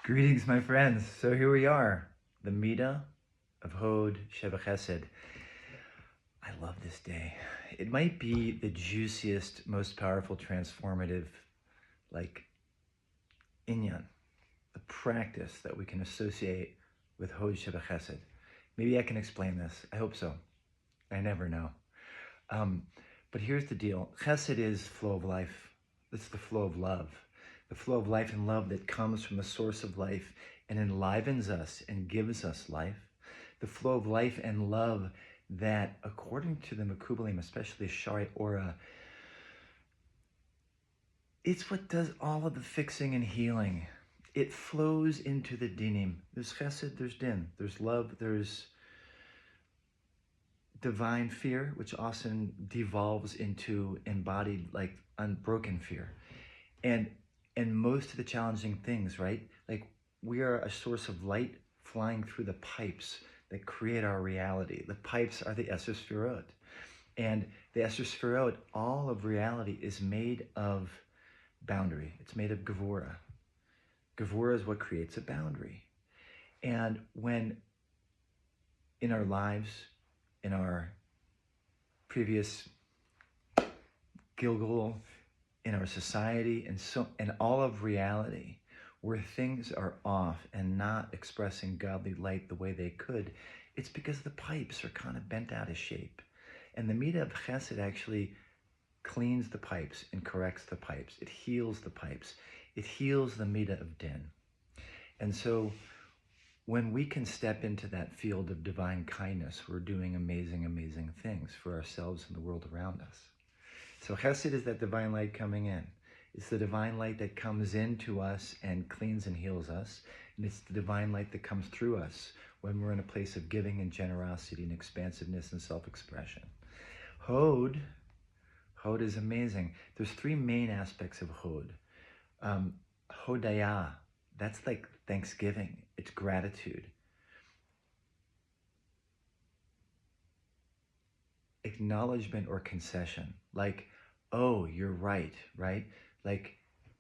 Greetings, my friends. So here we are, the Midah of Hod Sheva Chesed. I love this day. It might be the juiciest, most powerful, transformative, like, inyan, the practice that we can associate with Hod Sheva Chesed. Maybe I can explain this. I hope so. I never know. Um, but here's the deal. Chesed is flow of life. It's the flow of love. The flow of life and love that comes from the source of life and enlivens us and gives us life. The flow of life and love that, according to the Mekubalim, especially Shari Ora, it's what does all of the fixing and healing. It flows into the dinim. There's chesed, there's din. There's love, there's divine fear, which often devolves into embodied, like, unbroken fear. And most of the challenging things, right? Like, we are a source of light flying through the pipes that create our reality. The pipes are the Esser Sfirot. And the Esser Sfirot, all of reality is made of boundary. It's made of Gevura. Gevura is what creates a boundary. And when in our lives, in our previous Gilgul, in our society, and all of reality, where things are off and not expressing godly light the way they could, it's because the pipes are kind of bent out of shape. And the Midah of Chesed actually cleans the pipes and corrects the pipes. It heals the pipes. It heals the Midah of Din. And so when we can step into that field of divine kindness, we're doing amazing, amazing things for ourselves and the world around us. So Chesed is that divine light coming in. It's the divine light that comes into us and cleans and heals us. And it's the divine light that comes through us when we're in a place of giving and generosity and expansiveness and self-expression. Hod is amazing. There's three main aspects of Hod. Hodaya, that's like thanksgiving. It's gratitude. Acknowledgement or concession. Like, oh, you're right? Like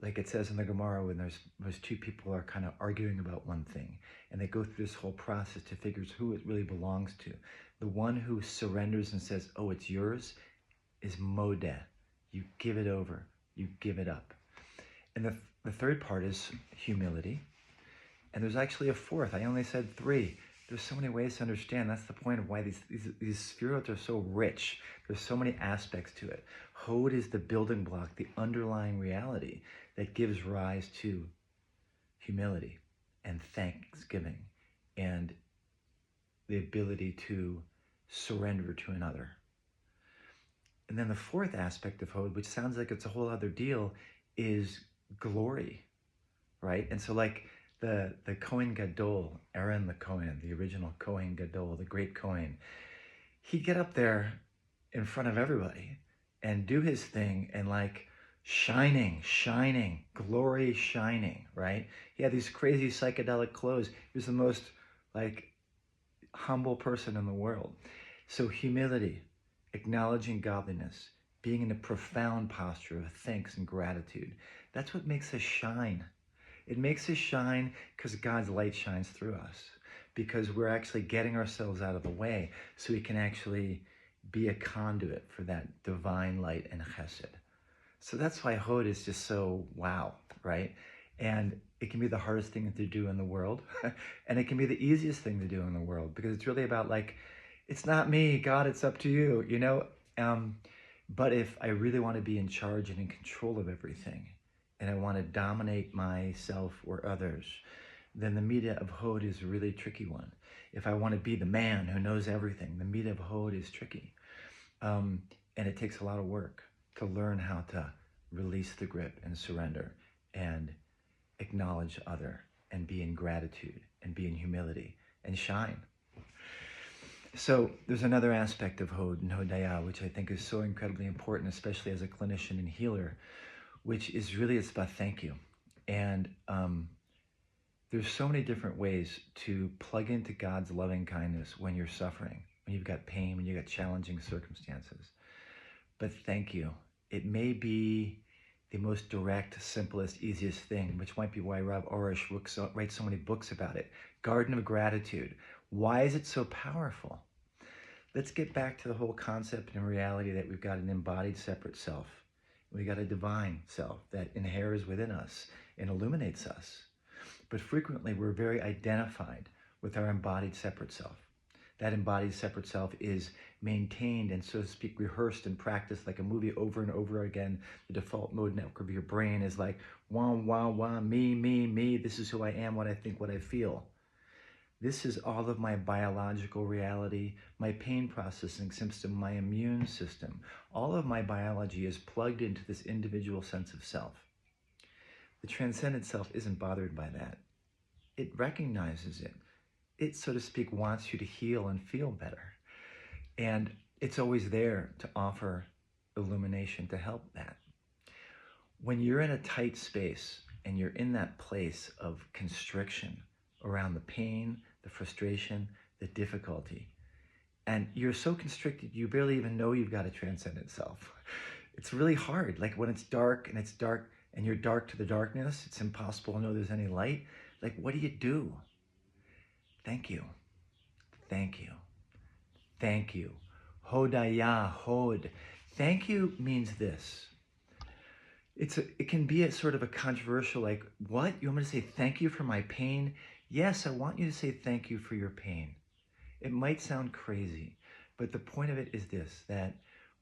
it says in the Gemara, when those two people are kind of arguing about one thing, and they go through this whole process to figure out who it really belongs to. The one who surrenders and says, oh, it's yours, is modeh. You give it over. You give it up. And the third part is humility. And there's actually a fourth. I only said three. There's so many ways to understand. That's the point of why these spheroids are so rich. There's so many aspects to it. Hod is the building block, the underlying reality that gives rise to humility and thanksgiving and the ability to surrender to another. And then the fourth aspect of Hod, which sounds like it's a whole other deal, is glory, right? And so, like, the Kohen Gadol, Aaron the Kohen, the original Kohen Gadol, the great Kohen, he'd get up there in front of everybody and do his thing, and like shining, glory shining, right? He had these crazy psychedelic clothes. He was the most, like, humble person in the world. So humility, acknowledging godliness, being in a profound posture of thanks and gratitude, that's what makes us shine. It makes us shine because God's light shines through us, because we're actually getting ourselves out of the way so we can actually be a conduit for that divine light and chesed. So that's why Hod is just so wow, right? And it can be the hardest thing to do in the world, and it can be the easiest thing to do in the world, because it's really about, like, it's not me, God, it's up to you, you know? But if I really want to be in charge and in control of everything, and I want to dominate myself or others, then the Midah of Hod is a really tricky one. If I want to be the man who knows everything, the Midah of Hod is tricky. And it takes a lot of work to learn how to release the grip and surrender and acknowledge other and be in gratitude and be in humility and shine. So there's another aspect of Hod and Hodaya, which I think is so incredibly important, especially as a clinician and healer, which is really, it's about thank you. And there's so many different ways to plug into God's loving kindness when you're suffering, when you've got pain, when you've got challenging circumstances. But thank you. It may be the most direct, simplest, easiest thing, which might be why Rav Orish writes so many books about it. Garden of Gratitude. Why is it so powerful? Let's get back to the whole concept and reality that we've got an embodied separate self. We got a divine self that inheres within us and illuminates us. But frequently we're very identified with our embodied separate self. That embodied separate self is maintained and, so to speak, rehearsed and practiced like a movie over and over again. The default mode network of your brain is like, wah, wah, wah, me, this is who I am, what I think, what I feel. This is all of my biological reality, my pain processing system, my immune system. All of my biology is plugged into this individual sense of self. The transcendent self isn't bothered by that. It recognizes it. It, so to speak, wants you to heal and feel better. And it's always there to offer illumination to help that. When you're in a tight space and you're in that place of constriction around the pain, the frustration, the difficulty, and you're so constricted you barely even know you've got a transcendent self. It's really hard. Like when it's dark and you're dark to the darkness, it's impossible to know there's any light. Like, what do? Thank you. Thank you. Thank you. Hodaya, hod. Thank you means this. It can be a sort of a controversial, like, what? You want me to say thank you for my pain? Yes, I want you to say thank you for your pain. It might sound crazy, but the point of it is this, that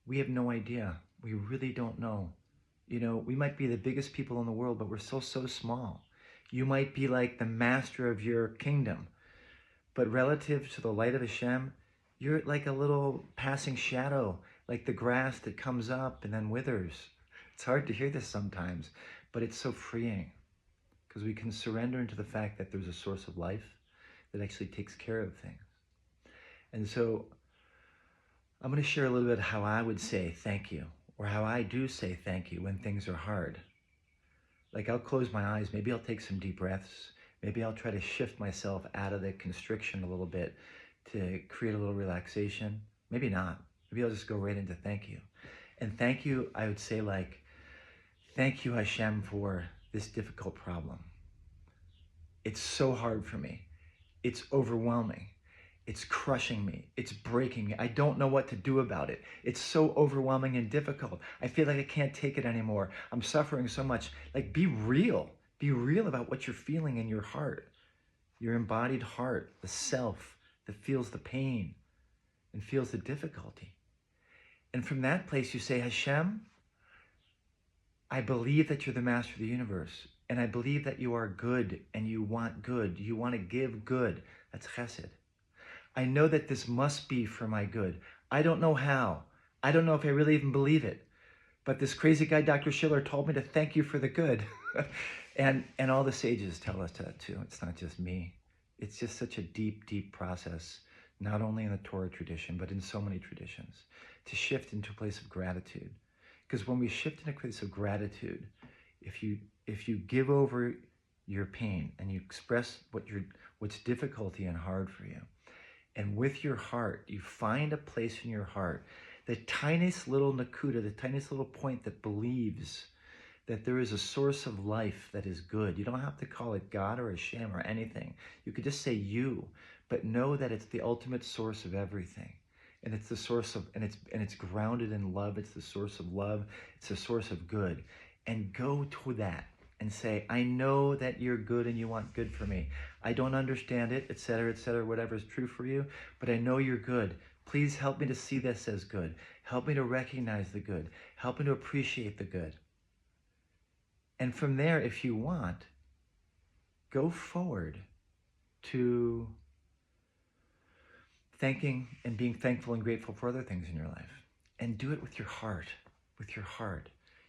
we have no idea. We really don't know. You know, we might be the biggest people in the world, but we're so small. You might be like the master of your kingdom, but relative to the light of Hashem, you're like a little passing shadow, like the grass that comes up and then withers. It's hard to hear this sometimes, but it's so freeing because we can surrender into the fact that there's a source of life that actually takes care of things. And so I'm going to share a little bit how I would say thank you, or how I do say thank you when things are hard. Like, I'll close my eyes, maybe I'll take some deep breaths, maybe I'll try to shift myself out of the constriction a little bit to create a little relaxation. Maybe not. Maybe I'll just go right into thank you. And thank you, I would say, like, thank you, Hashem, for this difficult problem. It's so hard for me. It's overwhelming. It's crushing me. It's breaking me. I don't know what to do about it. It's so overwhelming and difficult. I feel like I can't take it anymore. I'm suffering so much. Like, be real. Be real about what you're feeling in your heart, your embodied heart, the self that feels the pain and feels the difficulty. And from that place, you say, Hashem, I believe that you're the master of the universe, and I believe that you are good, and you want good. You want to give good. That's Chesed. I know that this must be for my good. I don't know how. I don't know if I really even believe it. But this crazy guy, Dr. Schiller, told me to thank you for the good. and all the sages tell us that too. It's not just me. It's just such a deep, deep process, not only in the Torah tradition, but in so many traditions, to shift into a place of gratitude. Because when we shift into a place of gratitude, if you give over your pain and you express what's difficulty and hard for you, and with your heart, you find a place in your heart, the tiniest little nakuda, the tiniest little point that believes that there is a source of life that is good. You don't have to call it God or Hashem or anything. You could just say you, but know that it's the ultimate source of everything. And it's the source of, and it's grounded in love. It's the source of love. It's the source of good. And go to that and say, I know that you're good and you want good for me. I don't understand it, etc., whatever is true for you, but I know you're good. Please help me to see this as good. Help me to recognize the good. Help me to appreciate the good. And from there, if you want, go forward to thanking and being thankful and grateful for other things in your life. And do it with your heart,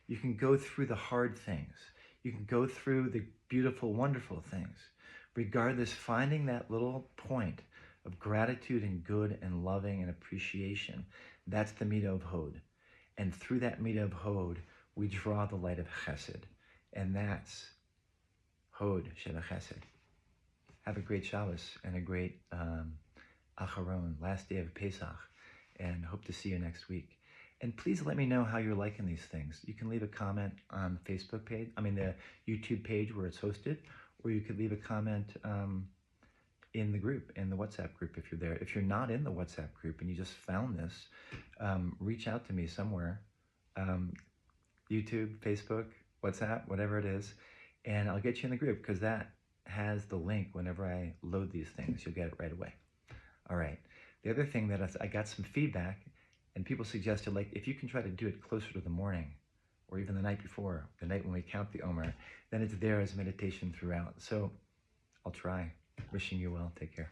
You can go through the hard things. You can go through the beautiful, wonderful things. Regardless, finding that little point of gratitude and good and loving and appreciation, that's the Midah of Hod. And through that Midah of Hod, we draw the light of Chesed. And that's Hod Shel Chesed. Have a great Shabbos and a great Acharon, last day of Pesach, and hope to see you next week. And please let me know how you're liking these things. You can leave a comment on Facebook page, the YouTube page where it's hosted, or you could leave a comment in the group, in the WhatsApp group if you're there. If you're not in the WhatsApp group and you just found this, reach out to me somewhere, YouTube, Facebook, WhatsApp, whatever it is, and I'll get you in the group because that has the link whenever I load these things. You'll get it right away. All right. The other thing that I got some feedback, and people suggested, like, if you can try to do it closer to the morning or even the night before, the night when we count the Omer, then it's there as meditation throughout. So I'll try. Wishing you well. Take care.